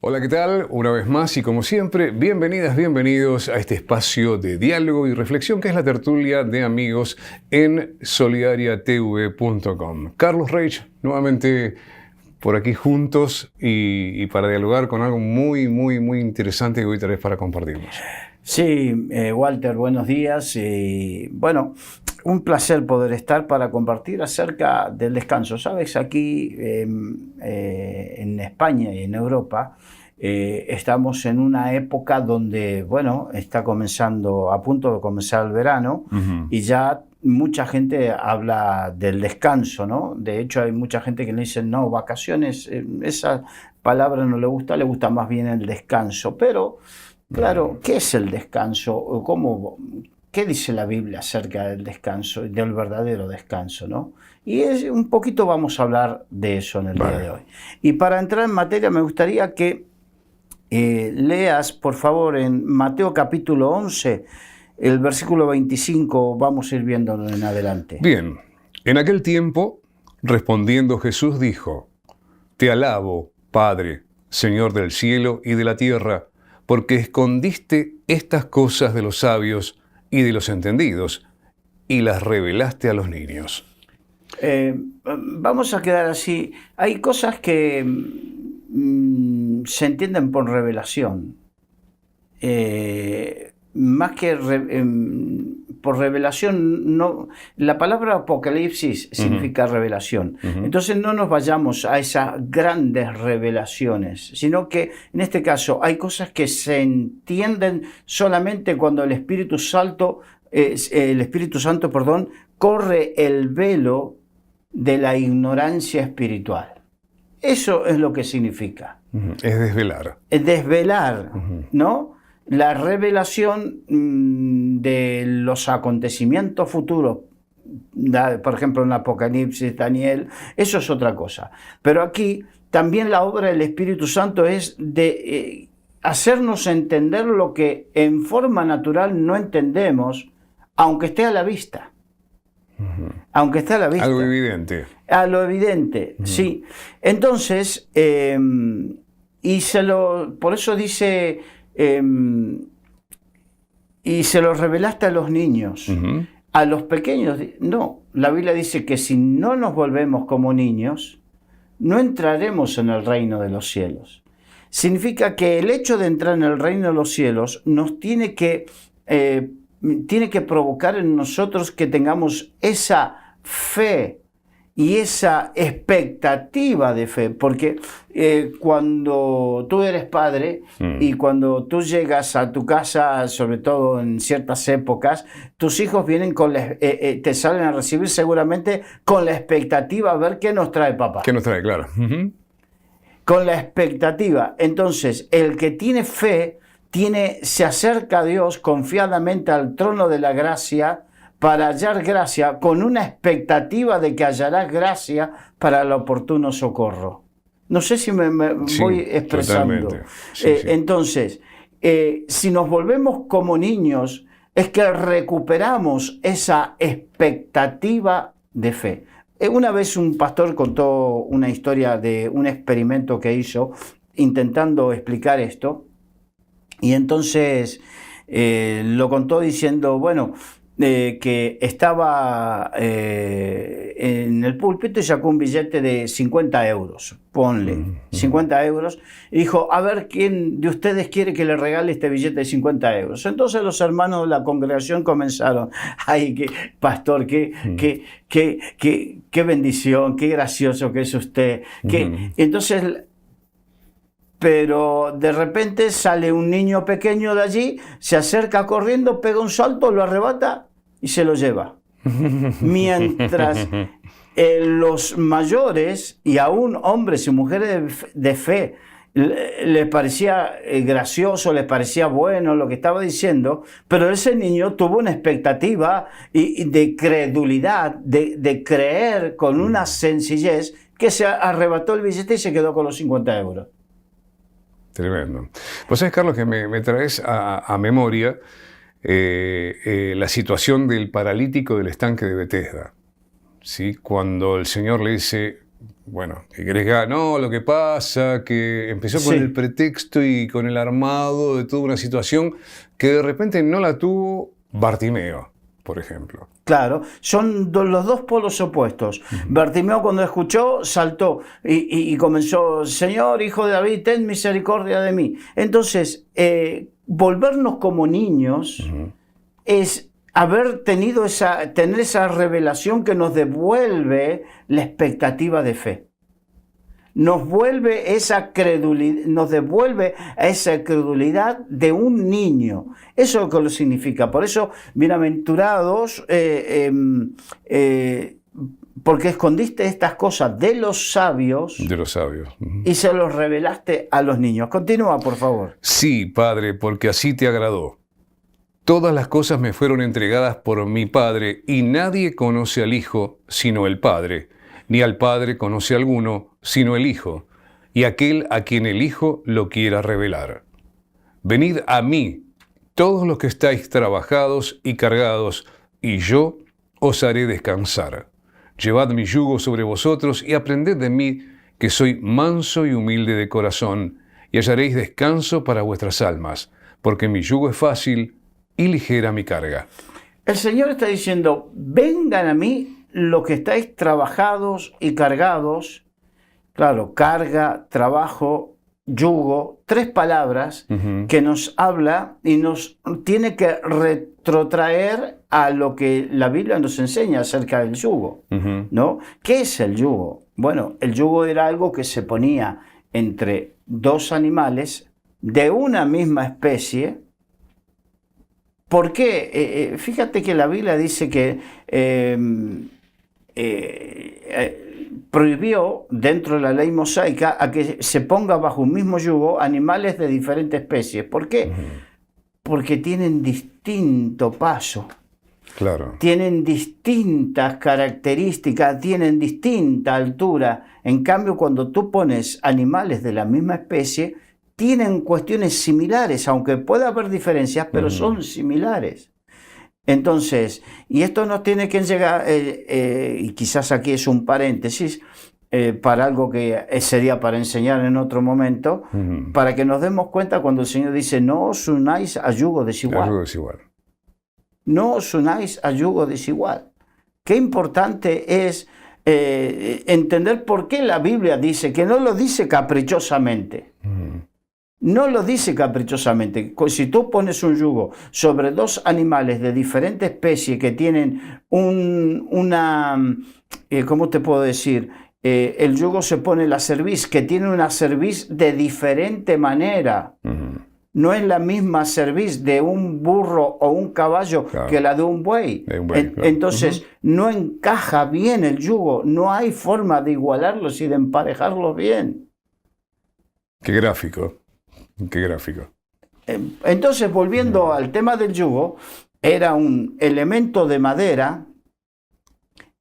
Hola, ¿qué tal? Una vez más y como siempre, bienvenidas, bienvenidos a este espacio de diálogo y reflexión que es la tertulia de amigos en solidariatv.com. Carlos Reich, nuevamente por aquí juntos y para dialogar con algo muy interesante que hoy traes para compartirnos. Sí, Walter, buenos días. Bueno, un placer poder estar para compartir acerca del descanso. Sabes, aquí en España y en Europa estamos en una época donde, bueno, está comenzando, a punto de comenzar el verano y ya mucha gente habla del descanso, ¿no? De hecho, hay mucha gente que le dice, no, vacaciones, esa palabra no le gusta más bien el descanso, pero... Claro, ¿qué es el descanso? ¿Qué dice la Biblia acerca del descanso y del verdadero descanso, ¿no? Y un poquito vamos a hablar de eso en el día de hoy. Y para entrar en materia me gustaría que leas, por favor, en Mateo capítulo 11, el versículo 25, vamos a ir viéndolo en adelante. Bien, en aquel tiempo, respondiendo Jesús dijo, Te alabo, Padre, Señor del cielo y de la tierra, porque escondiste estas cosas de los sabios y de los entendidos, y las revelaste a los niños. Vamos a quedar así. Hay cosas que se entienden por revelación. Más que por revelación, no, la palabra apocalipsis significa revelación. Entonces no nos vayamos a esas grandes revelaciones, sino que en este caso hay cosas que se entienden solamente cuando el Espíritu Santo, corre el velo de la ignorancia espiritual. Eso es lo que significa. Es desvelar. Es desvelar, ¿no? La revelación de los acontecimientos futuros, por ejemplo en Apocalipsis, Daniel, eso es otra cosa. Pero aquí también la obra del Espíritu Santo es de hacernos entender lo que en forma natural no entendemos, aunque esté a la vista. Aunque esté a la vista. Algo evidente. A lo evidente, sí. Entonces, por eso dice... y se lo revelaste a los niños. A los pequeños, no. La Biblia dice que si no nos volvemos como niños, no entraremos en el reino de los cielos. Significa que el hecho de entrar en el reino de los cielos nos tiene que provocar en nosotros que tengamos esa fe y esa expectativa de fe, porque cuando tú eres padre y cuando tú llegas a tu casa, sobre todo en ciertas épocas, tus hijos vienen te salen a recibir seguramente con la expectativa a ver qué nos trae papá. ¿Qué nos trae? Claro. Con la expectativa. Entonces, el que tiene fe, se acerca a Dios confiadamente al trono de la gracia, para hallar gracia, con una expectativa de que hallarás gracia para el oportuno socorro. No sé si me voy expresando. Sí. Entonces, si nos volvemos como niños, es que recuperamos esa expectativa de fe. Una vez un pastor contó una historia de un experimento que hizo intentando explicar esto, y entonces lo contó diciendo, bueno, que estaba en el púlpito y sacó un billete de 50 euros, ponle, 50 euros, y dijo, a ver, ¿quién de ustedes quiere que le regale este billete de 50 euros? Entonces los hermanos de la congregación comenzaron, ay, pastor, qué bendición, qué gracioso que es usted. Entonces... Pero de repente sale un niño pequeño de allí, se acerca corriendo, pega un salto, lo arrebata y se lo lleva. Mientras los mayores y aún hombres y mujeres de fe les parecía gracioso, les parecía bueno lo que estaba diciendo, pero ese niño tuvo una expectativa de credulidad, de creer con una sencillez, que se arrebató el billete y se quedó con los 50 euros. Tremendo. Vos sabés, Carlos, que me traes a memoria la situación del paralítico del estanque de Betesda. ¿Sí? Cuando el Señor le dice, bueno, y no, lo que pasa que empezó con Sí. el pretexto y con el armado de toda una situación que de repente no la tuvo Bartimeo, por ejemplo. Claro, son los dos polos opuestos. Bartimeo cuando escuchó saltó y comenzó, Señor, hijo de David, ten misericordia de mí. Entonces, volvernos como niños es tener esa revelación que nos devuelve la expectativa de fe. Nos devuelve a esa credulidad de un niño. Eso es lo que lo significa. Por eso, bienaventurados, porque escondiste estas cosas de los sabios De los sabios. y se los revelaste a los niños. Continúa, por favor. Sí, Padre, porque así te agradó. Todas las cosas me fueron entregadas por mi Padre, y nadie conoce al Hijo sino el Padre, ni al Padre conoce a alguno sino el Hijo, y aquel a quien el Hijo lo quiera revelar. Venid a mí, todos los que estáis trabajados y cargados, y yo os haré descansar. Llevad mi yugo sobre vosotros y aprended de mí, que soy manso y humilde de corazón, y hallaréis descanso para vuestras almas, porque mi yugo es fácil y ligera mi carga. El Señor está diciendo, vengan a mí los que estáis trabajados y cargados. Claro, carga, trabajo, yugo, tres palabras que nos habla y nos tiene que retrotraer a lo que la Biblia nos enseña acerca del yugo, ¿no? ¿Qué es el yugo? Bueno, el yugo era algo que se ponía entre dos animales de una misma especie. ¿Por qué? Fíjate que la Biblia dice que prohibió dentro de la ley mosaica a que se ponga bajo un mismo yugo animales de diferentes especies. ¿Por qué? Porque tienen distinto paso. Claro. Tienen distintas características, tienen distinta altura. En cambio, cuando tú pones animales de la misma especie, tienen cuestiones similares, aunque pueda haber diferencias, pero son similares. Entonces, y esto nos tiene que llegar, y quizás aquí es un paréntesis, para algo que sería para enseñar en otro momento, para que nos demos cuenta cuando el Señor dice, no os unáis a yugo desigual. Algo desigual. No os unáis a yugo desigual. Qué importante es entender por qué la Biblia dice, que no lo dice caprichosamente. No lo dice caprichosamente. Si tú pones un yugo sobre dos animales de diferente especie que tienen ¿cómo te puedo decir? El yugo se pone la cerviz, que tiene una cerviz de diferente manera. No es la misma cerviz de un burro o un caballo que la de un buey. Claro. Entonces, no encaja bien el yugo. No hay forma de igualarlos y de emparejarlos bien. Qué gráfico. Qué gráfico. Entonces, volviendo al tema del yugo, era un elemento de madera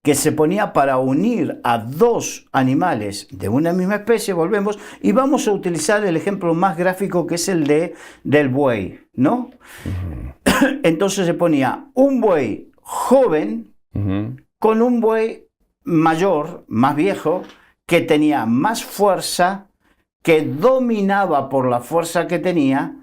que se ponía para unir a dos animales de una misma especie, volvemos, y vamos a utilizar el ejemplo más gráfico, que es el del buey, ¿no? Entonces se ponía un buey joven con un buey mayor, más viejo, que tenía más fuerza, que dominaba por la fuerza que tenía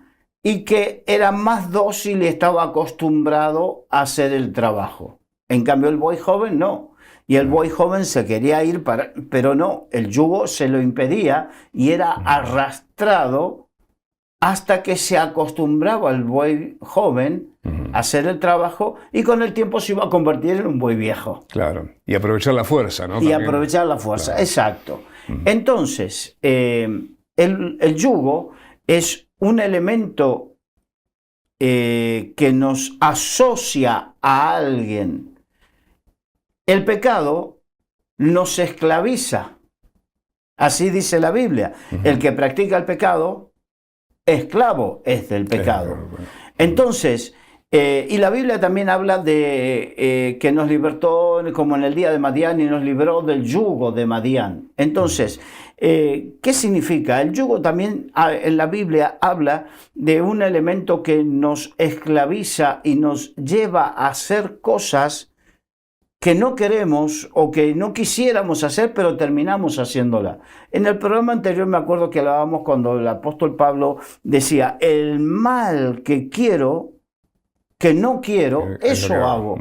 y que era más dócil y estaba acostumbrado a hacer el trabajo. En cambio, el buey joven no. Y el buey joven se quería ir, pero no, el yugo se lo impedía y era arrastrado hasta que se acostumbraba el buey joven a hacer el trabajo y con el tiempo se iba a convertir en un buey viejo. Claro, y aprovechar la fuerza, ¿no? Y También. aprovechar la fuerza, Claro. exacto. Entonces, el yugo es un elemento que nos asocia a alguien. El pecado nos esclaviza. Así dice la Biblia. El que practica el pecado, esclavo es del pecado. Entonces, y la Biblia también habla de que nos libertó, como en el día de Madián, y nos libró del yugo de Madián. Entonces, ¿qué significa? El yugo también en la Biblia habla de un elemento que nos esclaviza y nos lleva a hacer cosas que no queremos o que no quisiéramos hacer, pero terminamos haciéndola. En el programa anterior me acuerdo que hablábamos cuando el apóstol Pablo decía, el mal que quiero, que no quiero, eso hago.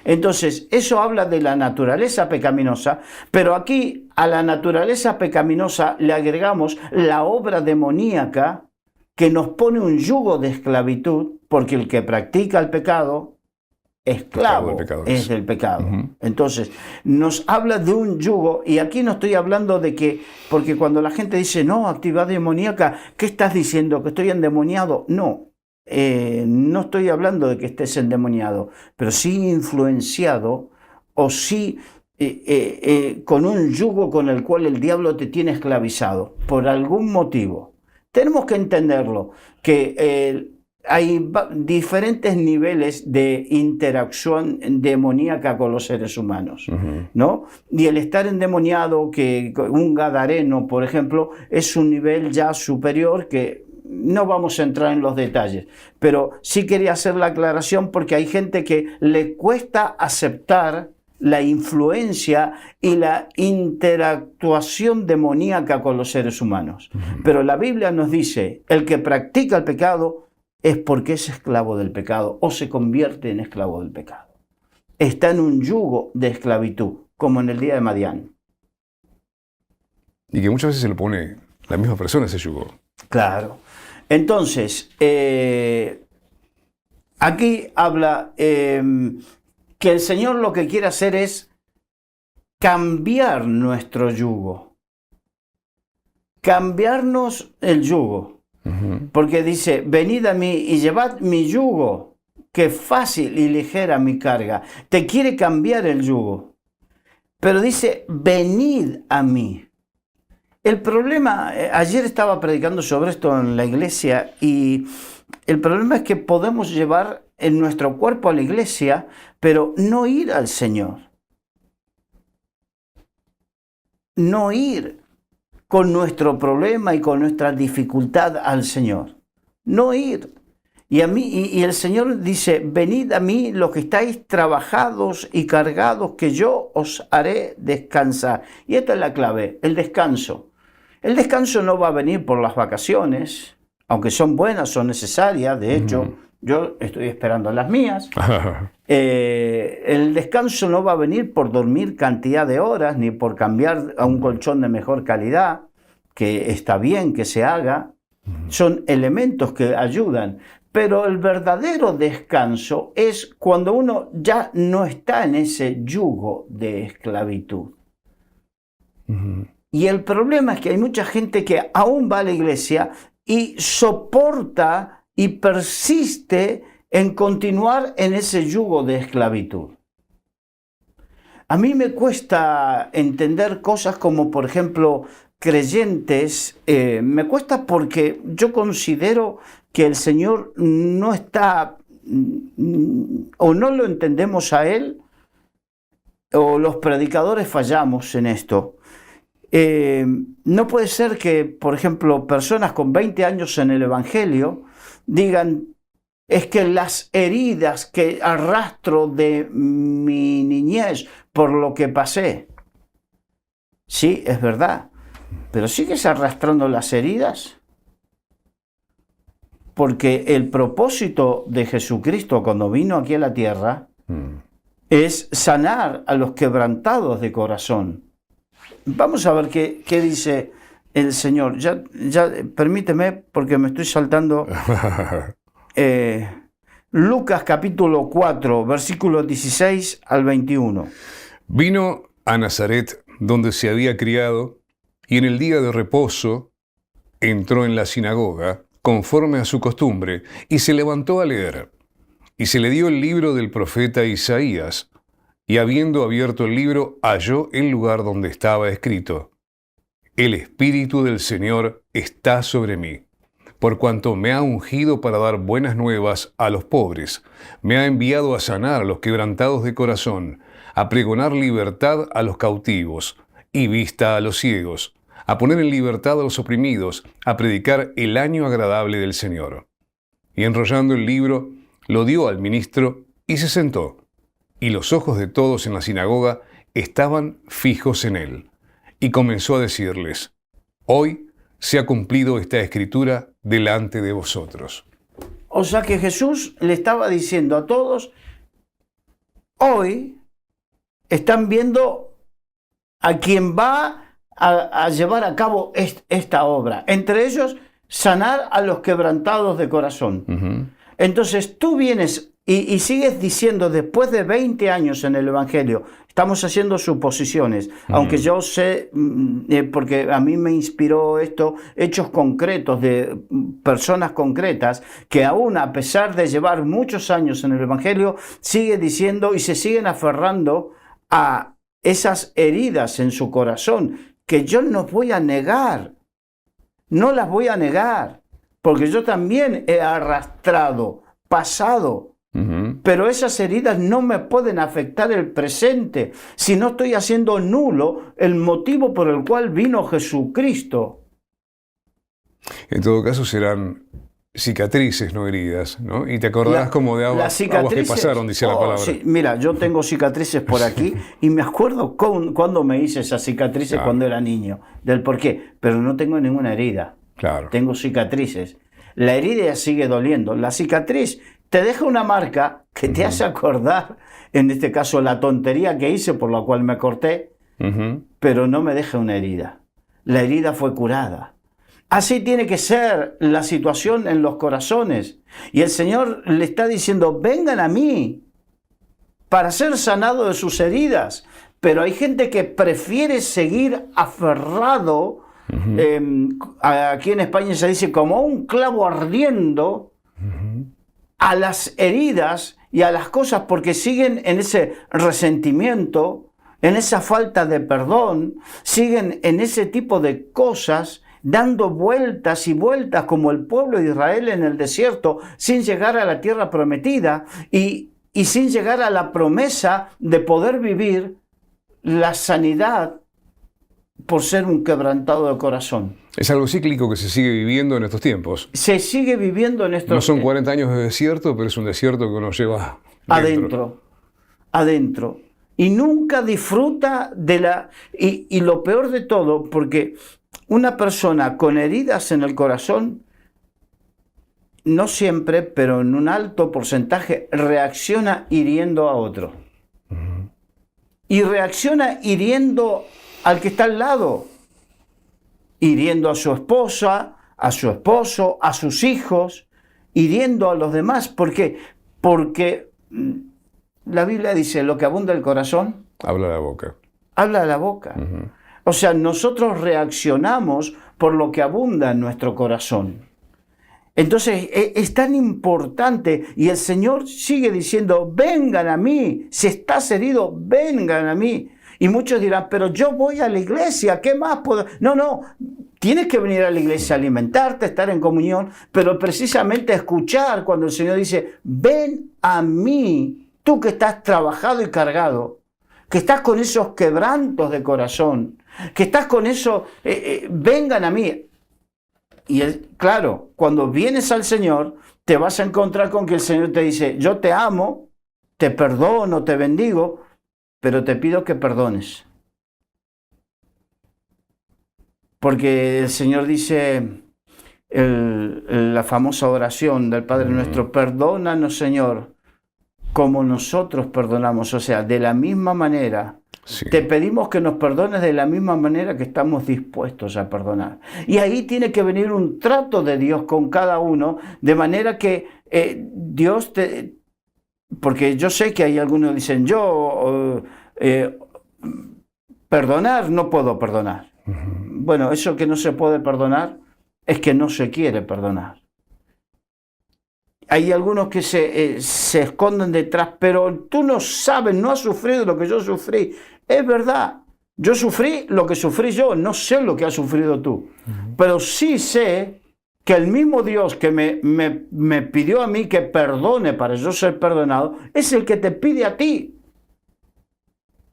Entonces, eso habla de la naturaleza pecaminosa, pero aquí a la naturaleza pecaminosa le agregamos la obra demoníaca que nos pone un yugo de esclavitud, porque el que practica el pecado, esclavo es del pecado. Entonces, nos habla de un yugo, y aquí no estoy hablando de que, porque cuando la gente dice, no, actividad demoníaca, ¿qué estás diciendo? ¿Que estoy endemoniado? No, no estoy hablando de que estés endemoniado, pero sí influenciado, o sí con un yugo con el cual el diablo te tiene esclavizado, por algún motivo. Tenemos que entenderlo, que hay diferentes niveles de interacción demoníaca con los seres humanos, ¿no? Y el estar endemoniado, que un gadareno, por ejemplo, es un nivel ya superior que no vamos a entrar en los detalles. Pero sí quería hacer la aclaración porque hay gente que le cuesta aceptar la influencia y la interactuación demoníaca con los seres humanos. Pero la Biblia nos dice, el que practica el pecado es porque es esclavo del pecado o se convierte en esclavo del pecado. Está en un yugo de esclavitud, como en el día de Madián. Y que muchas veces se lo pone la misma persona ese yugo. Claro. Entonces, aquí habla que el Señor lo que quiere hacer es cambiar nuestro yugo. Cambiarnos el yugo. Porque dice, venid a mí y llevad mi yugo, que fácil y ligera mi carga. Te quiere cambiar el yugo. Pero dice, venid a mí. El problema, ayer estaba predicando sobre esto en la iglesia, y el problema es que podemos llevar en nuestro cuerpo a la iglesia, pero no ir al Señor. No ir con nuestro problema y con nuestra dificultad al Señor. No ir. Y el Señor dice, venid a mí los que estáis trabajados y cargados, que yo os haré descansar. Y esta es la clave, el descanso. El descanso no va a venir por las vacaciones, aunque son buenas, son necesarias. De hecho, yo estoy esperando las mías. El descanso no va a venir por dormir cantidad de horas, ni por cambiar a un colchón de mejor calidad, que está bien que se haga. Son elementos que ayudan. Pero el verdadero descanso es cuando uno ya no está en ese yugo de esclavitud. Y el problema es que hay mucha gente que aún va a la iglesia y soporta y persiste en continuar en ese yugo de esclavitud. A mí me cuesta entender cosas como, por ejemplo, creyentes. Me cuesta porque yo considero que el Señor no está, o no lo entendemos a Él, o los predicadores fallamos en esto. No puede ser que, por ejemplo, personas con 20 años en el Evangelio digan, es que las heridas que arrastro de mi niñez por lo que pasé. Sí, es verdad, pero ¿sigues arrastrando las heridas? Porque el propósito de Jesucristo cuando vino aquí a la tierra es sanar a los quebrantados de corazón. Vamos a ver qué dice el Señor. Ya permíteme, porque me estoy saltando. Lucas capítulo 4, versículos 16 al 21. Vino a Nazaret, donde se había criado, y en el día de reposo entró en la sinagoga, conforme a su costumbre, y se levantó a leer. Y se le dio el libro del profeta Isaías, y habiendo abierto el libro, halló el lugar donde estaba escrito: El Espíritu del Señor está sobre mí, por cuanto me ha ungido para dar buenas nuevas a los pobres, me ha enviado a sanar a los quebrantados de corazón, a pregonar libertad a los cautivos y vista a los ciegos, a poner en libertad a los oprimidos, a predicar el año agradable del Señor. Y enrollando el libro, lo dio al ministro y se sentó. y los ojos de todos en la sinagoga estaban fijos en él. Y comenzó a decirles: hoy se ha cumplido esta escritura delante de vosotros. O sea que Jesús le estaba diciendo a todos: hoy están viendo a quien va a llevar a cabo esta obra. Entre ellos, sanar a los quebrantados de corazón. Entonces tú vienes y sigues diciendo, después de 20 años en el Evangelio, estamos haciendo suposiciones, aunque yo sé, porque a mí me inspiró esto, hechos concretos de personas concretas, que aún a pesar de llevar muchos años en el Evangelio, sigue diciendo y se siguen aferrando a esas heridas en su corazón, que yo no voy a negar, no las voy a negar, porque yo también he arrastrado, pasado. Pero esas heridas no me pueden afectar el presente si no estoy haciendo nulo el motivo por el cual vino Jesucristo. En todo caso serán cicatrices, no heridas, ¿no? Y te acordarás como de aguas que pasaron, dice la palabra. Sí, mira, yo tengo cicatrices por aquí y me acuerdo cuando me hice esas cicatrices cuando era niño, del por qué, pero no tengo ninguna herida. Claro. Tengo cicatrices. La herida sigue doliendo. La cicatriz te deja una marca que te hace acordar, en este caso, la tontería que hice por la cual me corté, pero no me deja una herida. La herida fue curada. Así tiene que ser la situación en los corazones. Y el Señor le está diciendo: vengan a mí para ser sanado de sus heridas. Pero hay gente que prefiere seguir aferrado. Aquí en España se dice como un clavo ardiendo a las heridas y a las cosas, porque siguen en ese resentimiento, en esa falta de perdón, siguen en ese tipo de cosas, dando vueltas y vueltas como el pueblo de Israel en el desierto, sin llegar a la tierra prometida y sin llegar a la promesa de poder vivir la sanidad por ser un quebrantado de corazón. Es algo cíclico que se sigue viviendo en estos tiempos. Se sigue viviendo en estos tiempos. No son 40 años de desierto, pero es un desierto que uno lleva adentro. Y nunca disfruta de la... Y lo peor de todo, porque una persona con heridas en el corazón, no siempre, pero en un alto porcentaje, reacciona hiriendo a otro. Y reacciona hiriendo al que está al lado, hiriendo a su esposa, a su esposo, a sus hijos, hiriendo a los demás. ¿Por qué? Porque la Biblia dice: lo que abunda el corazón, habla la boca. Habla la boca. O sea, nosotros reaccionamos por lo que abunda en nuestro corazón. Entonces es tan importante, y el Señor sigue diciendo: vengan a mí, si estás herido, vengan a mí. Y muchos dirán: pero yo voy a la iglesia, ¿qué más puedo? No, tienes que venir a la iglesia, alimentarte, estar en comunión, pero precisamente escuchar cuando el Señor dice: ven a mí, tú que estás trabajado y cargado, que estás con esos quebrantos de corazón, que estás con eso, vengan a mí. Y claro, cuando vienes al Señor, te vas a encontrar con que el Señor te dice: yo te amo, te perdono, te bendigo, pero te pido que perdones. Porque el Señor dice, la famosa oración del Padre Nuestro: perdónanos, Señor, como nosotros perdonamos. O sea, de la misma manera, te pedimos que nos perdones de la misma manera que estamos dispuestos a perdonar. Y ahí tiene que venir un trato de Dios con cada uno, de manera que Dios te... Porque yo sé que hay algunos que dicen: yo perdonar, no puedo perdonar. Bueno, eso que no se puede perdonar es que no se quiere perdonar. Hay algunos que se esconden detrás: pero tú no sabes, no has sufrido lo que yo sufrí. Es verdad, yo sufrí lo que sufrí yo, no sé lo que has sufrido tú. Pero sí sé que el mismo Dios que me pidió a mí que perdone para yo ser perdonado, es el que te pide a ti.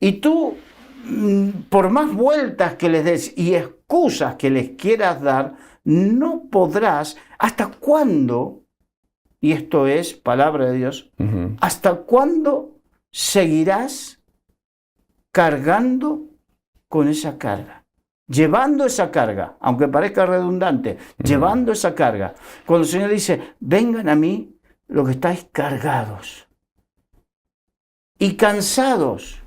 Y tú, por más vueltas que les des y excusas que les quieras dar, no podrás. ¿Hasta cuándo? Y esto es palabra de Dios. ¿Hasta cuándo seguirás cargando con esa carga, llevando esa carga, aunque parezca redundante, llevando esa carga. Cuando el Señor dice, vengan a mí los que estáis cargados y cansados,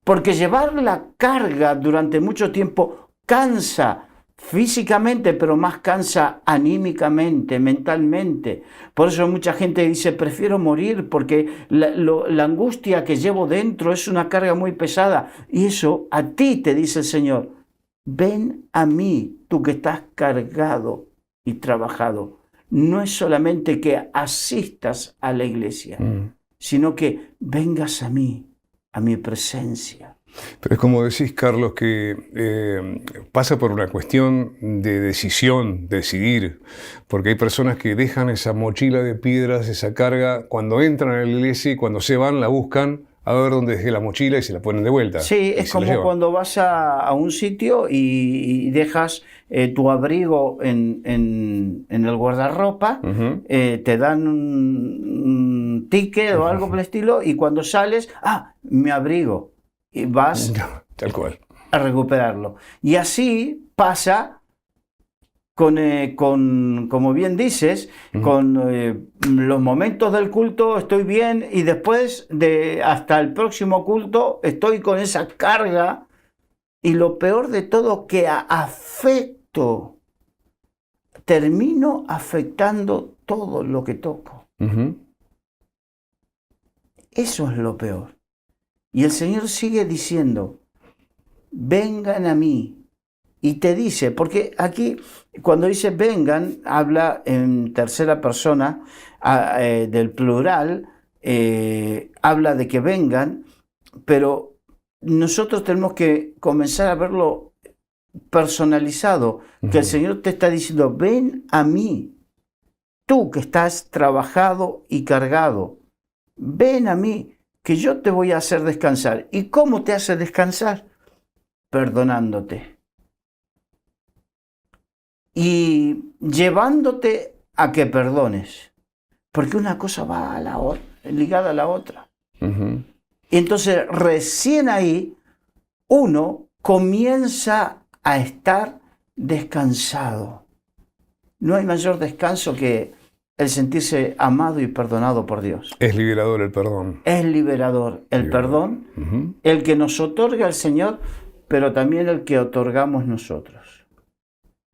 porque llevar la carga durante mucho tiempo cansa físicamente, pero más cansa anímicamente, mentalmente. Por eso mucha gente dice, prefiero morir porque la angustia que llevo dentro es una carga muy pesada. Y eso a ti te dice el Señor, ven a mí, tú que estás cargado y trabajado. No es solamente que asistas a la iglesia, sino que vengas a mí, a mi presencia. Pero es como decís, Carlos, que pasa por una cuestión de decisión, decidir, porque hay personas que dejan esa mochila de piedras, esa carga, cuando entran a la iglesia y cuando se van la buscan a ver dónde dejé la mochila y se la ponen de vuelta. Sí, es como cuando vas a un sitio y dejas tu abrigo en el guardarropa, te dan un ticket o algo por el estilo y cuando sales, mi abrigo. Y vas tal cual a recuperarlo. Y así pasa con como bien dices, con los momentos del culto estoy bien y después hasta el próximo culto estoy con esa carga y lo peor de todo que termino afectando todo lo que toco. Eso es lo peor. Y el Señor sigue diciendo, vengan a mí. Y te dice, porque aquí cuando dice vengan, habla en tercera persona del plural, habla de que vengan, pero nosotros tenemos que comenzar a verlo personalizado, que el Señor te está diciendo, ven a mí, tú que estás trabajado y cargado, ven a mí, que yo te voy a hacer descansar. ¿Y cómo te hace descansar? Perdonándote. Y llevándote a que perdones. Porque una cosa va a la otra, ligada a la otra. Y entonces recién ahí uno comienza a estar descansado. No hay mayor descanso que el sentirse amado y perdonado por Dios. Es liberador el perdón. Es liberador el perdón, el que nos otorga el Señor, pero también el que otorgamos nosotros.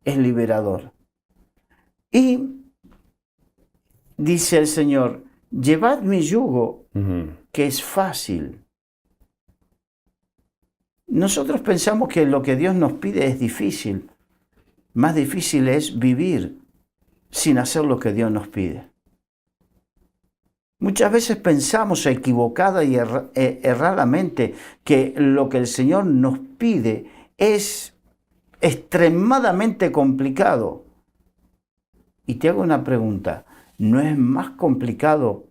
Es liberador. Y dice el Señor, llevad mi yugo, que es fácil. Nosotros pensamos que lo que Dios nos pide es difícil. Más difícil es vivir sin hacer lo que Dios nos pide. Muchas veces pensamos equivocada y erradamente que lo que el Señor nos pide es extremadamente complicado. Y te hago una pregunta, ¿no es más complicado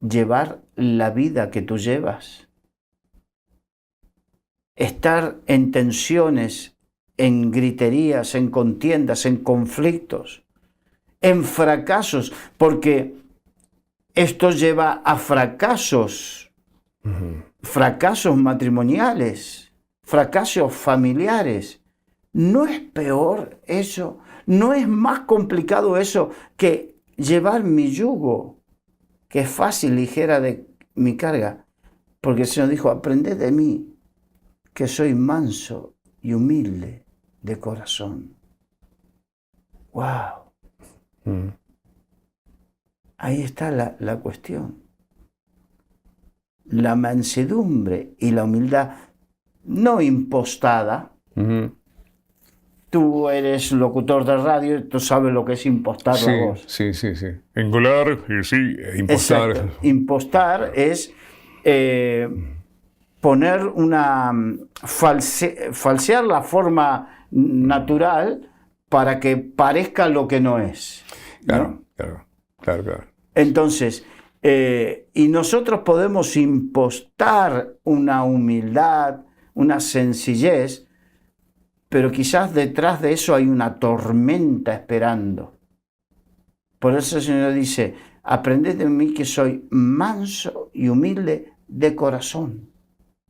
llevar la vida que tú llevas? Estar en tensiones, en griterías, en contiendas, en conflictos, en fracasos, porque esto lleva a fracasos, fracasos matrimoniales, fracasos familiares. ¿No es peor eso? ¿No es más complicado eso que llevar mi yugo, que es fácil, ligera de mi carga? Porque el Señor dijo, aprended de mí, que soy manso y humilde de corazón. ¡Wow! Ahí está la cuestión. La mansedumbre y la humildad no impostada. Tú eres locutor de radio, tú sabes lo que es impostar la voz. Sí. Engolar, sí, impostar. Exacto. Impostar es poner falsear la forma natural para que parezca lo que no es. ¿No? Claro. Entonces, y nosotros podemos impostar una humildad, una sencillez, pero quizás detrás de eso hay una tormenta esperando. Por eso el Señor dice, aprended de mí que soy manso y humilde de corazón,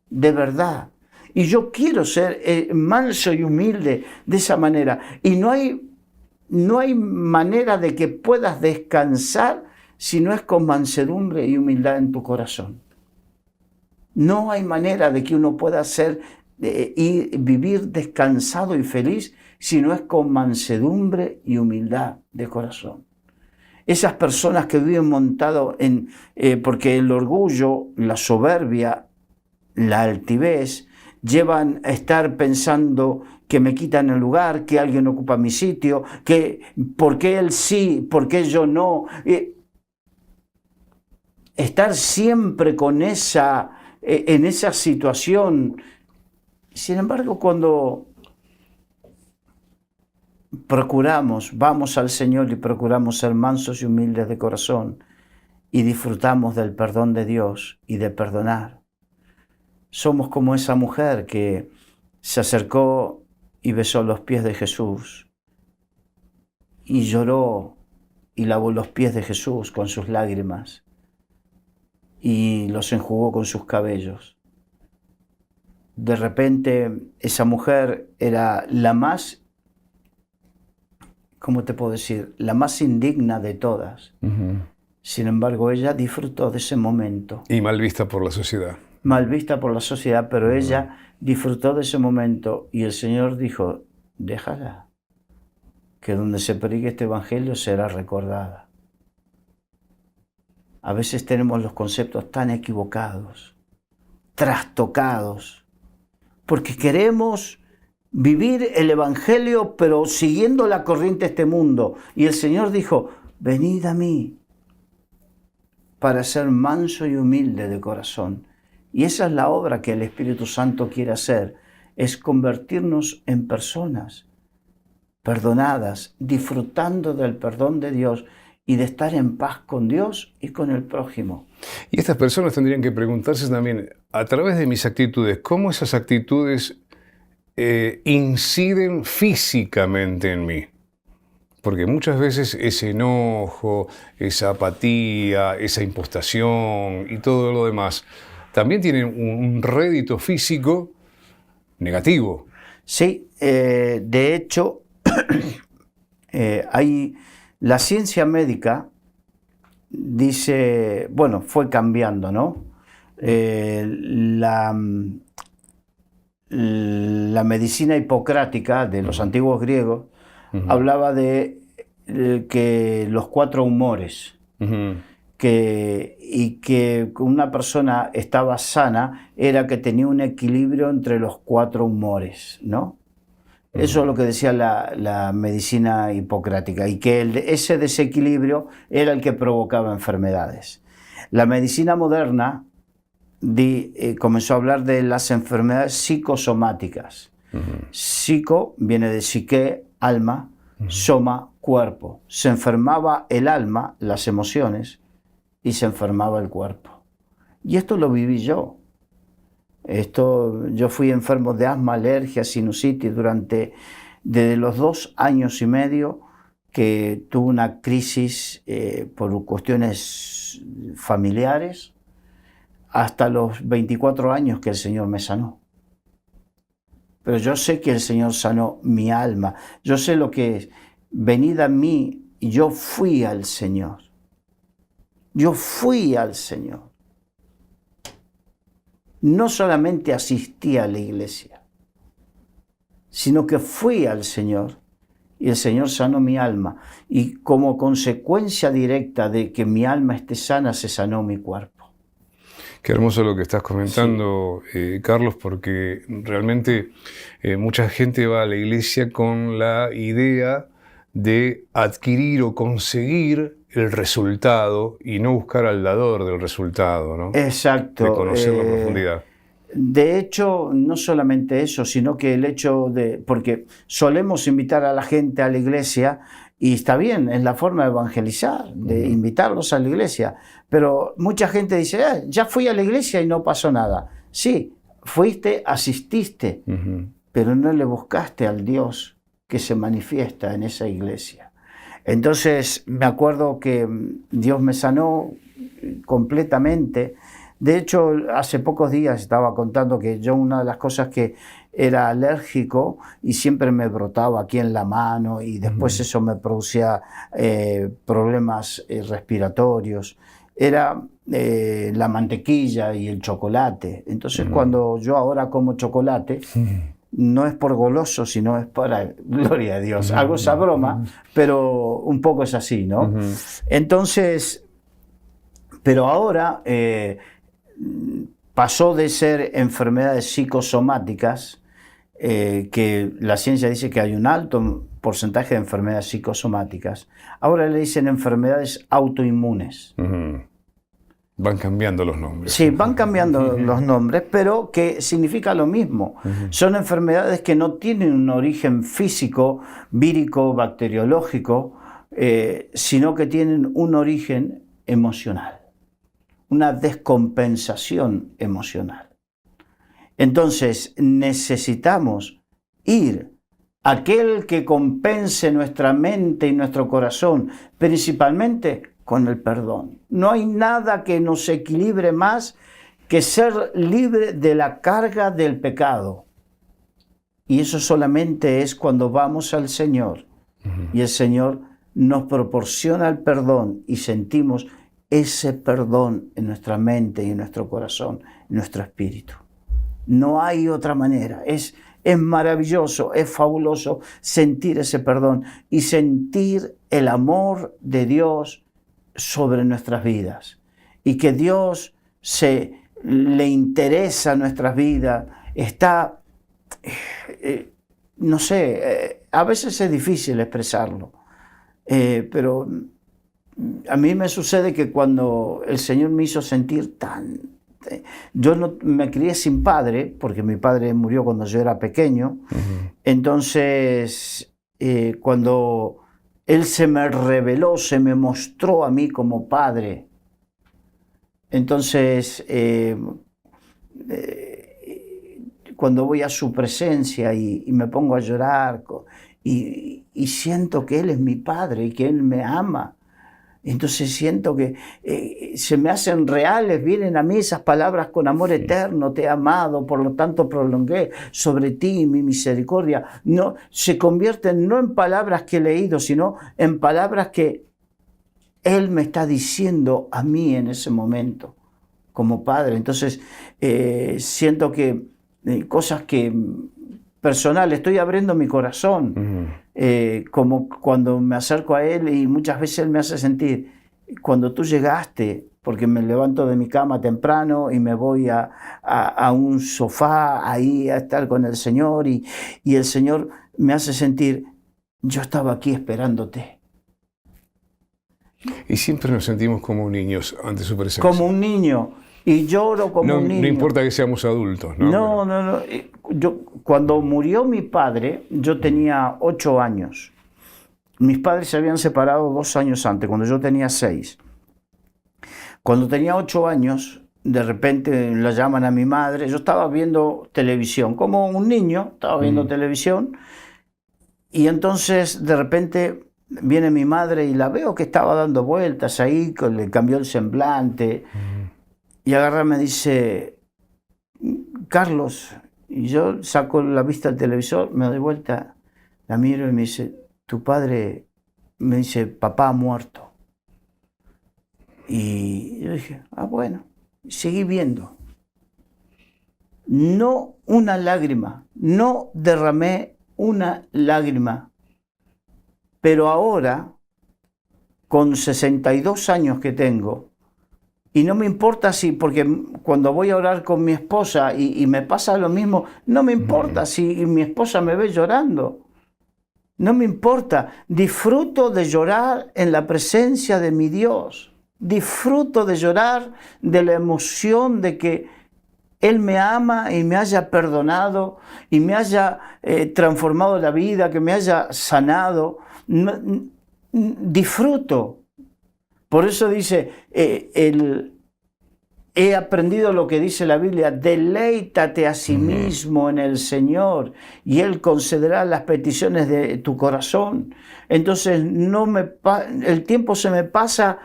de verdad. Y yo quiero ser manso y humilde de esa manera. Y no hay manera de que puedas descansar si no es con mansedumbre y humildad en tu corazón. No hay manera de que uno pueda y vivir descansado y feliz si no es con mansedumbre y humildad de corazón. Esas personas que viven montado porque el orgullo, la soberbia, la altivez, llevan a estar pensando que me quitan el lugar, que alguien ocupa mi sitio, que ¿por qué él sí, por qué yo no? Estar siempre en esa situación. Sin embargo, cuando vamos al Señor y procuramos ser mansos y humildes de corazón y disfrutamos del perdón de Dios y de perdonar, somos como esa mujer que se acercó y besó los pies de Jesús y lloró y lavó los pies de Jesús con sus lágrimas y los enjugó con sus cabellos. De repente esa mujer era la más, ¿cómo te puedo decir? La más indigna de todas. Sin embargo, ella disfrutó de ese momento. Y mal vista por la sociedad. Mal vista por la sociedad, pero ella disfrutó de ese momento y el Señor dijo, déjala, que donde se predique este evangelio será recordada. A veces tenemos los conceptos tan equivocados, trastocados, porque queremos vivir el evangelio pero siguiendo la corriente de este mundo. Y el Señor dijo, venid a mí para ser manso y humilde de corazón. Y esa es la obra que el Espíritu Santo quiere hacer, es convertirnos en personas perdonadas, disfrutando del perdón de Dios y de estar en paz con Dios y con el prójimo. Y estas personas tendrían que preguntarse también, a través de mis actitudes, ¿cómo esas actitudes inciden físicamente en mí? Porque muchas veces ese enojo, esa apatía, esa impostación y todo lo demás también tienen un rédito físico negativo. Sí, de hecho, la ciencia médica dice, bueno, fue cambiando, ¿no? La medicina hipocrática de los antiguos griegos hablaba de que los 4 humores, y que una persona estaba sana era que tenía un equilibrio entre los 4 humores, ¿no? Eso es lo que decía la medicina hipocrática, y que ese desequilibrio era el que provocaba enfermedades. La medicina moderna comenzó a hablar de las enfermedades psicosomáticas. Psico viene de psique, alma, soma, cuerpo. Se enfermaba el alma, las emociones, y se enfermaba el cuerpo. Y esto lo viví yo. Yo fui enfermo de asma, alergia, sinusitis desde los 2 años y medio que tuve una crisis por cuestiones familiares, hasta los 24 años que el Señor me sanó. Pero yo sé que el Señor sanó mi alma. Yo sé lo que es. Venid a mí, y yo fui al Señor. Yo fui al Señor. No solamente asistí a la iglesia, sino que fui al Señor y el Señor sanó mi alma. Y como consecuencia directa de que mi alma esté sana, se sanó mi cuerpo. Qué hermoso lo que estás comentando, sí. Carlos, porque realmente mucha gente va a la iglesia con la idea de adquirir o conseguir el resultado y no buscar al dador del resultado, ¿no? Exacto. De conocerlo en profundidad. De hecho, no solamente eso, sino que el hecho porque solemos invitar a la gente a la iglesia, y está bien, es la forma de evangelizar, de invitarlos a la iglesia, pero mucha gente dice, ya fui a la iglesia y no pasó nada. Sí, fuiste, asististe, pero no le buscaste al Dios que se manifiesta en esa iglesia. Entonces me acuerdo que Dios me sanó completamente De hecho, hace pocos días estaba contando que yo una de las cosas que era alérgico y siempre me brotaba aquí en la mano y después eso me producía problemas respiratorios, era la mantequilla y el chocolate. Entonces cuando yo ahora como chocolate, no es por goloso, sino es para, gloria a Dios, hago esa broma, pero un poco es así, ¿no? Entonces, pero ahora pasó de ser enfermedades psicosomáticas, que la ciencia dice que hay un alto porcentaje de enfermedades psicosomáticas, ahora le dicen enfermedades autoinmunes. Van cambiando los nombres. Sí, van cambiando los nombres, pero que significa lo mismo. Son enfermedades que no tienen un origen físico, vírico, bacteriológico, sino que tienen un origen emocional, una descompensación emocional. Entonces necesitamos ir a aquel que compense nuestra mente y nuestro corazón, principalmente con el perdón. No hay nada que nos equilibre más que ser libre de la carga del pecado. Y eso solamente es cuando vamos al Señor. Y el Señor nos proporciona el perdón y sentimos ese perdón en nuestra mente y en nuestro corazón, en nuestro espíritu. No hay otra manera. Es maravilloso, es fabuloso sentir ese perdón y sentir el amor de Dios sobre nuestras vidas y que Dios le interesa nuestras vidas, está, no sé, a veces es difícil expresarlo, pero a mí me sucede que cuando el Señor me hizo sentir yo no, me crié sin padre, porque mi padre murió cuando yo era pequeño, entonces cuando Él se me reveló, se me mostró a mí como padre. Entonces, cuando voy a su presencia y me pongo a llorar y siento que Él es mi padre y que Él me ama, entonces siento que se me hacen reales, vienen a mí esas palabras con amor eterno, te he amado, por lo tanto prolongué sobre ti mi misericordia. No, se convierten no en palabras que he leído, sino en palabras que Él me está diciendo a mí en ese momento, como padre. Entonces siento que cosas que personal, estoy abriendo mi corazón, como cuando me acerco a Él y muchas veces Él me hace sentir, cuando tú llegaste, porque me levanto de mi cama temprano y me voy a un sofá ahí a estar con el Señor y el Señor me hace sentir, yo estaba aquí esperándote. Y siempre nos sentimos como niños ante su presencia. Como un niño. Y lloro como un niño. No importa que seamos adultos, ¿no? No. Cuando murió mi padre, yo tenía 8 años. Mis padres se habían separado 2 años antes, cuando yo tenía 6. Cuando tenía 8 años, de repente la llaman a mi madre. Yo estaba viendo televisión, como un niño, estaba viendo televisión. Y entonces, de repente, viene mi madre y la veo que estaba dando vueltas ahí, le cambió el semblante. Y agarra y me dice, Carlos, y yo saco la vista del televisor, me doy vuelta, la miro y me dice, tu padre, me dice, papá ha muerto. Y yo dije, bueno, y seguí viendo. No una lágrima, no derramé una lágrima, pero ahora, con 62 años que tengo, y no me importa si, porque cuando voy a orar con mi esposa y me pasa lo mismo, no me importa si mi esposa me ve llorando. No me importa. Disfruto de llorar en la presencia de mi Dios. Disfruto de llorar de la emoción de que Él me ama y me haya perdonado y me haya transformado la vida, que me haya sanado. Disfruto. Por eso dice, he aprendido lo que dice la Biblia: deleítate a sí mismo en el Señor y Él concederá las peticiones de tu corazón. Entonces el tiempo se me pasa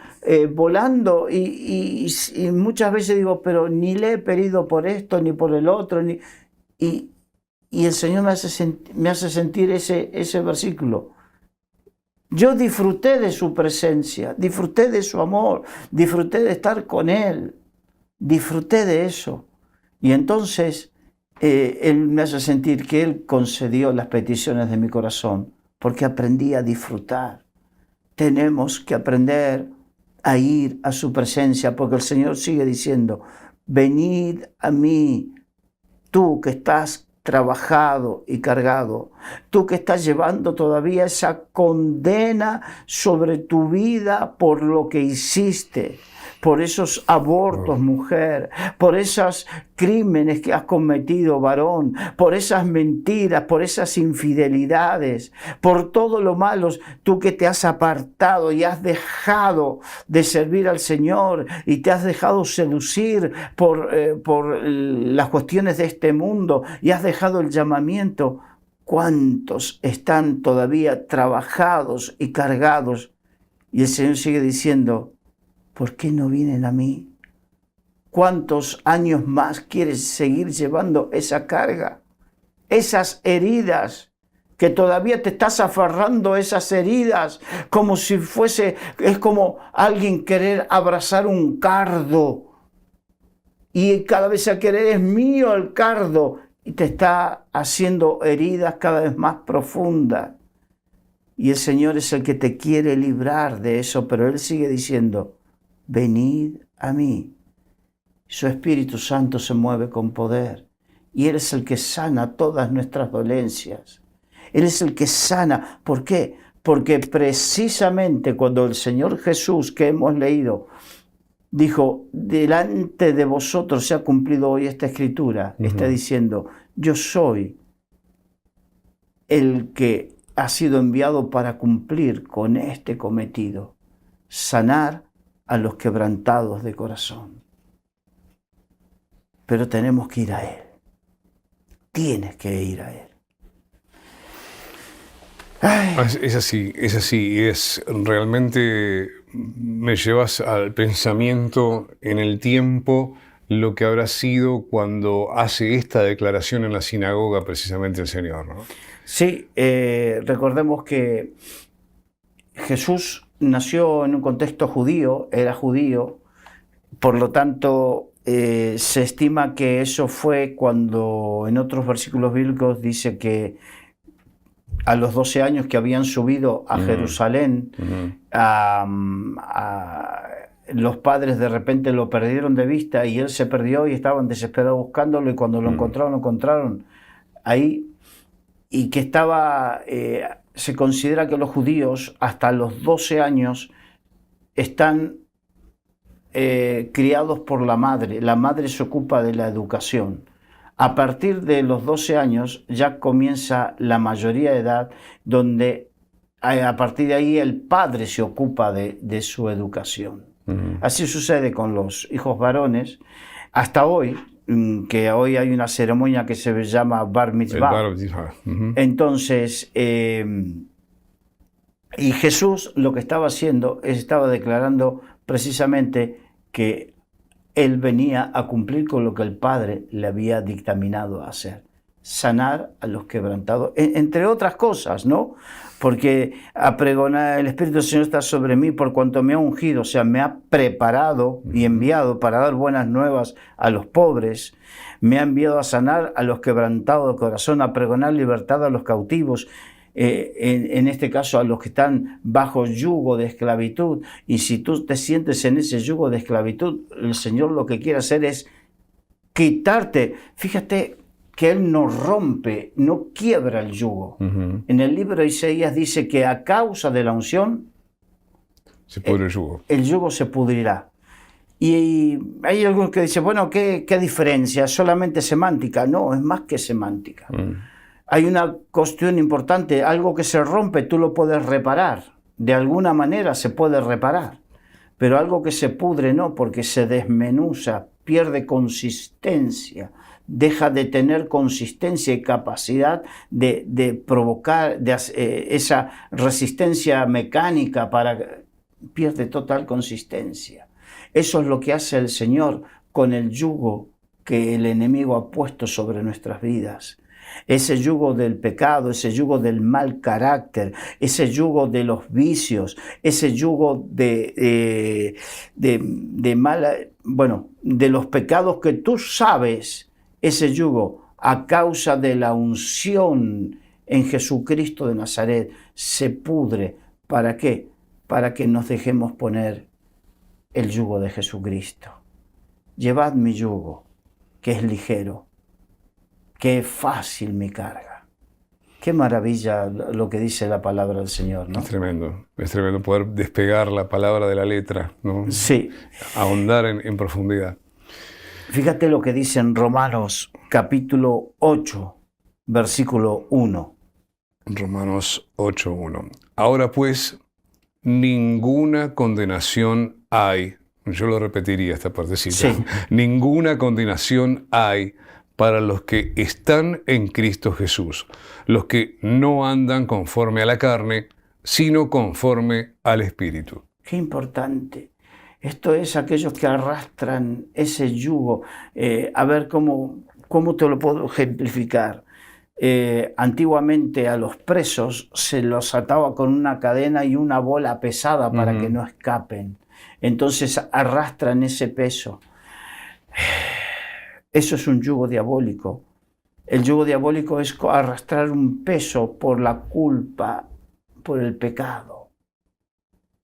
volando y muchas veces digo, pero ni le he pedido por esto ni por el otro. Y el Señor me hace sentir ese versículo. Yo disfruté de su presencia, disfruté de su amor, disfruté de estar con Él. Disfruté de eso. Y entonces Él me hace sentir que Él concedió las peticiones de mi corazón, porque aprendí a disfrutar. Tenemos que aprender a ir a su presencia, porque el Señor sigue diciendo: venid a mí, tú que estás trabajado y cargado, tú que estás llevando todavía esa condena sobre tu vida por lo que hiciste, por esos abortos, mujer, por esos crímenes que has cometido, varón, por esas mentiras, por esas infidelidades, por todo lo malo, tú que te has apartado y has dejado de servir al Señor y te has dejado seducir por las cuestiones de este mundo y has dejado el llamamiento. ¿Cuántos están todavía trabajados y cargados? Y el Señor sigue diciendo: ¿por qué no vienen a mí? ¿Cuántos años más quieres seguir llevando esa carga? Esas heridas, que todavía te estás aferrando a esas heridas, como si fuese, es como alguien querer abrazar un cardo. Y cada vez a querer: es mío el cardo. Y te está haciendo heridas cada vez más profundas. Y el Señor es el que te quiere librar de eso, pero Él sigue diciendo: venid a mí. Su Espíritu Santo se mueve con poder y Él es el que sana todas nuestras dolencias. Él es el que sana. ¿Por qué? Porque precisamente cuando el Señor Jesús, que hemos leído, dijo: delante de vosotros se ha cumplido hoy esta escritura, está diciendo: yo soy el que ha sido enviado para cumplir con este cometido, sanar a los quebrantados de corazón. Pero tenemos que ir a Él. Tienes que ir a Él. Ay. Es así, realmente me llevas al pensamiento en el tiempo lo que habrá sido cuando hace esta declaración en la sinagoga precisamente el Señor, ¿no? Sí, recordemos que Jesús nació en un contexto judío, era judío, por lo tanto se estima que eso fue cuando en otros versículos bíblicos dice que a los 12 años que habían subido a Jerusalén, los padres de repente lo perdieron de vista y él se perdió y estaban desesperados buscándolo, y cuando lo encontraron ahí, y que estaba, se considera que los judíos hasta los 12 años están criados por la madre se ocupa de la educación. A partir de los 12 años ya comienza la mayoría de edad, donde a partir de ahí el padre se ocupa de su educación. Así sucede con los hijos varones hasta hoy, que hoy hay una ceremonia que se llama Bar Mitzvah. Entonces, y Jesús lo que estaba haciendo, estaba declarando precisamente que Él venía a cumplir con lo que el Padre le había dictaminado a hacer: sanar a los quebrantados, entre otras cosas, ¿no? Porque a pregonar, el Espíritu del Señor está sobre mí por cuanto me ha ungido, o sea, me ha preparado y enviado para dar buenas nuevas a los pobres, me ha enviado a sanar a los quebrantados de corazón, a pregonar libertad a los cautivos, en este caso a los que están bajo yugo de esclavitud. Y si tú te sientes en ese yugo de esclavitud, el Señor lo que quiere hacer es quitarte. Fíjate que Él no rompe, no quiebra el yugo. En el libro de Isaías dice que a causa de la unción se pudre el yugo. El yugo se pudrirá. Y hay algunos que dicen: bueno, ¿qué diferencia? ¿Es solamente semántica? No, es más que semántica. Hay una cuestión importante: algo que se rompe tú lo puedes reparar, de alguna manera se puede reparar, pero algo que se pudre no, porque se desmenuza pierde consistencia, deja de tener consistencia y capacidad de provocar esa resistencia mecánica, pierde total consistencia. Eso es lo que hace el Señor con el yugo que el enemigo ha puesto sobre nuestras vidas. Ese yugo del pecado, ese yugo del mal carácter, ese yugo de los vicios, ese yugo de los pecados que tú sabes, ese yugo a causa de la unción en Jesucristo de Nazaret se pudre. ¿Para qué? Para que nos dejemos poner el yugo de Jesucristo. Llevad mi yugo, que es ligero, que es fácil mi carga. Qué maravilla lo que dice la palabra del Señor, ¿no? Es tremendo poder despegar la palabra de la letra, ¿no? Sí. Ahondar en profundidad. Fíjate lo que dice en Romanos capítulo 8, versículo 1. Romanos 8:1. Ahora pues, ninguna condenación hay. Yo lo repetiría esta partecita. Sí. Ninguna condenación hay para los que están en Cristo Jesús, los que no andan conforme a la carne, sino conforme al Espíritu. Qué importante. Esto es aquellos que arrastran ese yugo. A ver cómo te lo puedo ejemplificar. Antiguamente a los presos se los ataba con una cadena y una bola pesada para que no escapen. Entonces arrastran ese peso. Eso es un yugo diabólico. El yugo diabólico es arrastrar un peso por la culpa, por el pecado.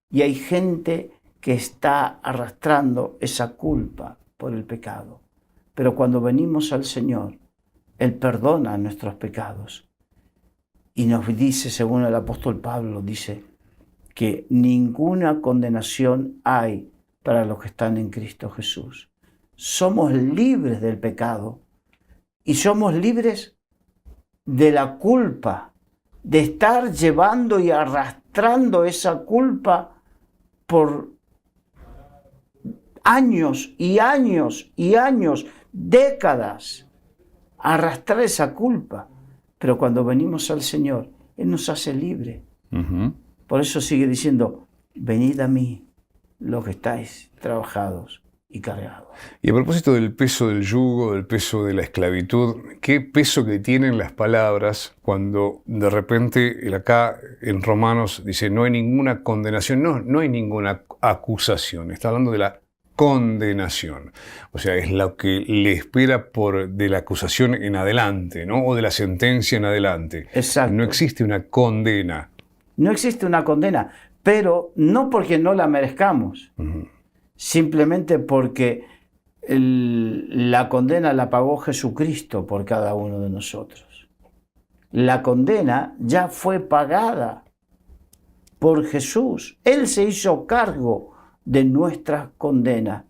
Y hay gente que está arrastrando esa culpa por el pecado. Pero cuando venimos al Señor, Él perdona nuestros pecados. Y nos dice, según el apóstol Pablo, dice que ninguna condenación hay para los que están en Cristo Jesús. Somos libres del pecado y somos libres de la culpa, de estar llevando y arrastrando esa culpa por años y años y años, décadas, arrastrar esa culpa. Pero cuando venimos al Señor, Él nos hace libre. Por eso sigue diciendo, venid a mí, los que estáis trabajados y cargados. Y a propósito del peso del yugo, del peso de la esclavitud, ¿qué peso que tienen las palabras cuando de repente acá en Romanos dice no hay ninguna condenación, no hay ninguna acusación, está hablando de la condenación, o sea, es lo que le espera de la acusación en adelante, ¿no? O de la sentencia en adelante. Exacto. No existe una condena. No existe una condena, pero no porque no la merezcamos, simplemente porque la condena la pagó Jesucristo por cada uno de nosotros. La condena ya fue pagada por Jesús. Él se hizo cargo de nuestra condena.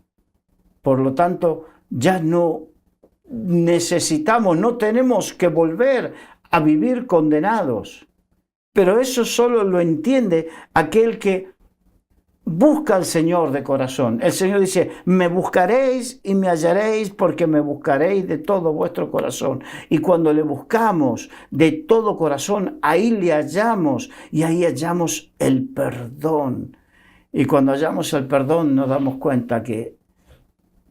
Por lo tanto, ya no necesitamos, no tenemos que volver a vivir condenados. Pero eso solo lo entiende aquel que busca al Señor de corazón. El Señor dice, me buscaréis y me hallaréis porque me buscaréis de todo vuestro corazón. Y cuando le buscamos de todo corazón, ahí le hallamos y ahí hallamos el perdón. Y cuando hallamos el perdón nos damos cuenta que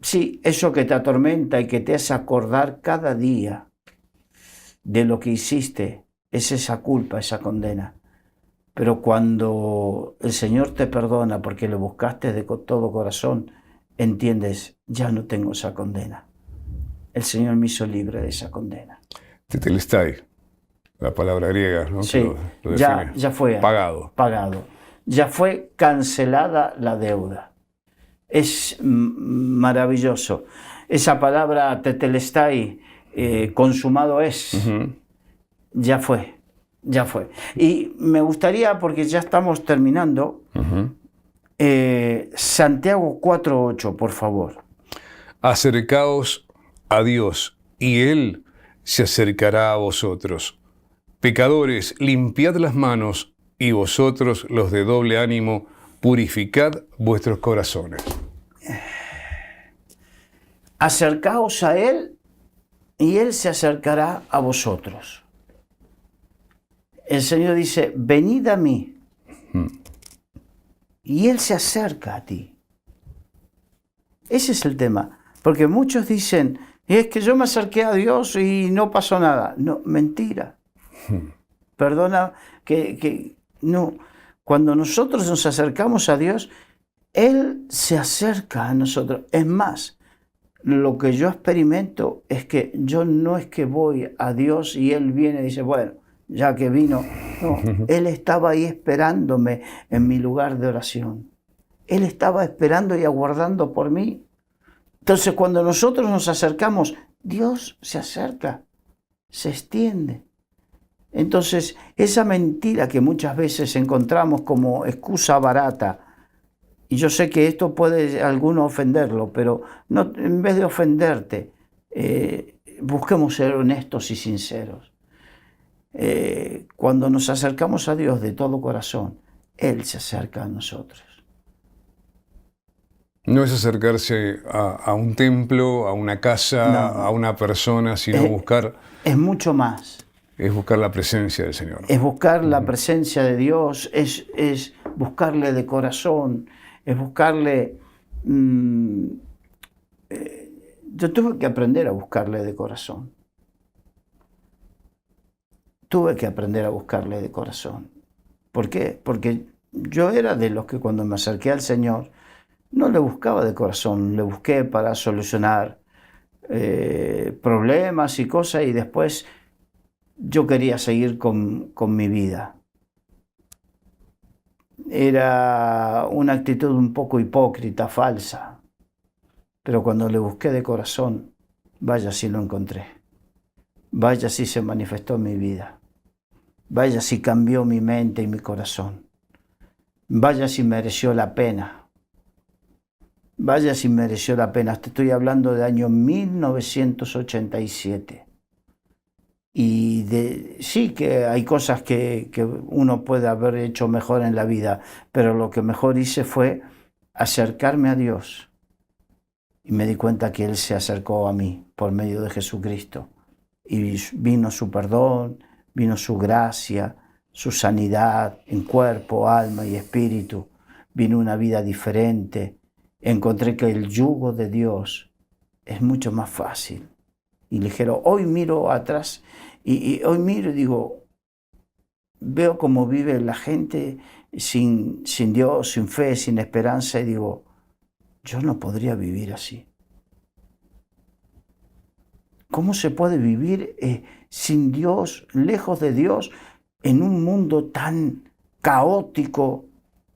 sí, eso que te atormenta y que te hace acordar cada día de lo que hiciste, es esa culpa, esa condena. Pero cuando el Señor te perdona porque lo buscaste de todo corazón, entiendes, ya no tengo esa condena. El Señor me hizo libre de esa condena. Tetelestai, la palabra griega, ¿no? Sí, ya fue pagado. Ya fue cancelada la deuda. Es maravilloso. Esa palabra tetelestai, consumado es. Ya fue. Y me gustaría, porque ya estamos terminando, Santiago 4:8, por favor. Acercaos a Dios, y Él se acercará a vosotros. Pecadores, limpiad las manos, y vosotros, los de doble ánimo, purificad vuestros corazones. acercaos a Él y Él se acercará a vosotros. El Señor dice, venid a mí. Y Él se acerca a ti. Ese es el tema. Porque muchos dicen, es que yo me acerqué a Dios y no pasó nada. No, mentira. Perdona que no. Cuando nosotros nos acercamos a Dios, Él se acerca a nosotros. Es más, lo que yo experimento es que yo no es que voy a Dios y Él viene y dice, bueno, ya que vino. No, Él estaba ahí esperándome en mi lugar de oración. Él estaba esperando y aguardando por mí. Entonces, cuando nosotros nos acercamos, Dios se acerca, se extiende. Entonces, esa mentira que muchas veces encontramos como excusa barata, y yo sé que esto puede a alguno ofenderlo, pero no, en vez de ofenderte, busquemos ser honestos y sinceros. Cuando nos acercamos a Dios de todo corazón, Él se acerca a nosotros. No es acercarse a un templo, a una casa, No. a una persona, sino buscar... Es mucho más. Es buscar la presencia del Señor. Es buscar la presencia de Dios, es buscarle de corazón, es buscarle... yo tuve que aprender a buscarle de corazón. Tuve que aprender a buscarle de corazón. ¿Por qué? Porque yo era de los que cuando me acerqué al Señor, no le buscaba de corazón, le busqué para solucionar problemas y cosas y después yo quería seguir con mi vida. Era una actitud un poco hipócrita, falsa, pero cuando le busqué de corazón, vaya si lo encontré, vaya si se manifestó en mi vida, vaya si cambió mi mente y mi corazón, vaya si mereció la pena. Vaya si mereció la pena. Te estoy hablando de año 1987. Y sí que hay cosas que uno puede haber hecho mejor en la vida, pero lo que mejor hice fue acercarme a Dios. Y me di cuenta que Él se acercó a mí por medio de Jesucristo. Y vino su perdón, vino su gracia, su sanidad en cuerpo, alma y espíritu. Vino una vida diferente. Encontré que el yugo de Dios es mucho más fácil y ligero. Hoy miro atrás y hoy miro y digo, veo cómo vive la gente sin Dios, sin fe, sin esperanza y digo, yo no podría vivir así. ¿Cómo se puede vivir sin Dios, lejos de Dios, en un mundo tan caótico,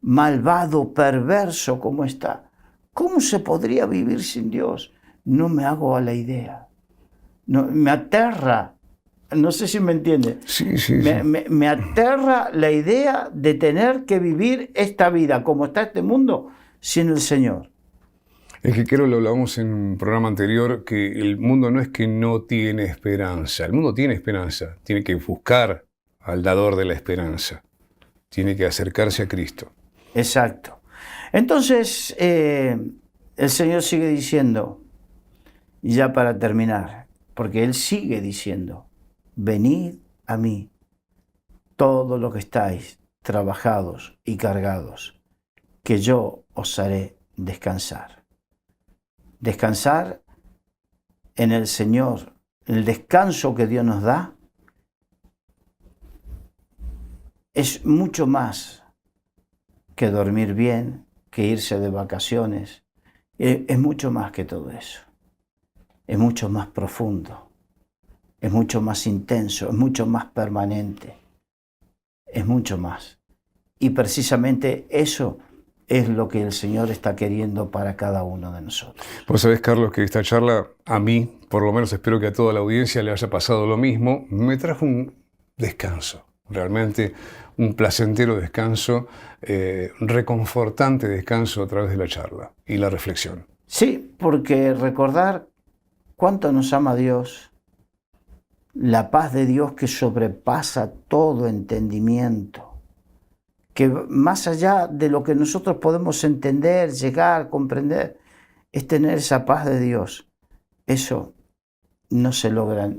malvado, perverso como está? ¿Cómo se podría vivir sin Dios? No me hago a la idea. No, me aterra. No sé si me entiende. Sí. Me aterra la idea de tener que vivir esta vida como está este mundo sin el Señor. Es que creo lo hablábamos en un programa anterior, que el mundo no es que no tiene esperanza. El mundo tiene esperanza. Tiene que buscar al dador de la esperanza. Tiene que acercarse a Cristo. Exacto. Entonces, el Señor sigue diciendo, ya para terminar, porque Él sigue diciendo, venid a mí, todos los que estáis trabajados y cargados, que yo os haré descansar. Descansar en el Señor, el descanso que Dios nos da, es mucho más que dormir bien, que irse de vacaciones. Es mucho más que todo eso. Es mucho más profundo, es mucho más intenso, es mucho más permanente, es mucho más. Y precisamente eso es lo que el Señor está queriendo para cada uno de nosotros. Vos sabés, Carlos, que esta charla, a mí, por lo menos espero que a toda la audiencia le haya pasado lo mismo, me trajo un descanso, realmente un placentero descanso, reconfortante descanso a través de la charla y la reflexión. Sí, porque recordar cuánto nos ama Dios, la paz de Dios que sobrepasa todo entendimiento, que más allá de lo que nosotros podemos entender, llegar, comprender, es tener esa paz de Dios eso no se logra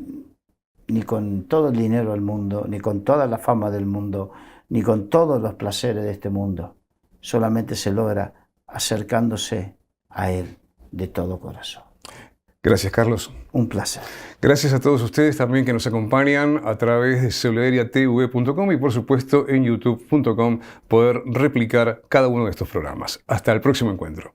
ni con todo el dinero del mundo, ni con toda la fama del mundo, ni con todos los placeres de este mundo. Solamente se logra acercándose a Él de todo corazón. Gracias, Carlos. Un placer. Gracias a todos ustedes también que nos acompañan a través de solidariatv.com y por supuesto en youtube.com poder replicar cada uno de estos programas. Hasta el próximo encuentro.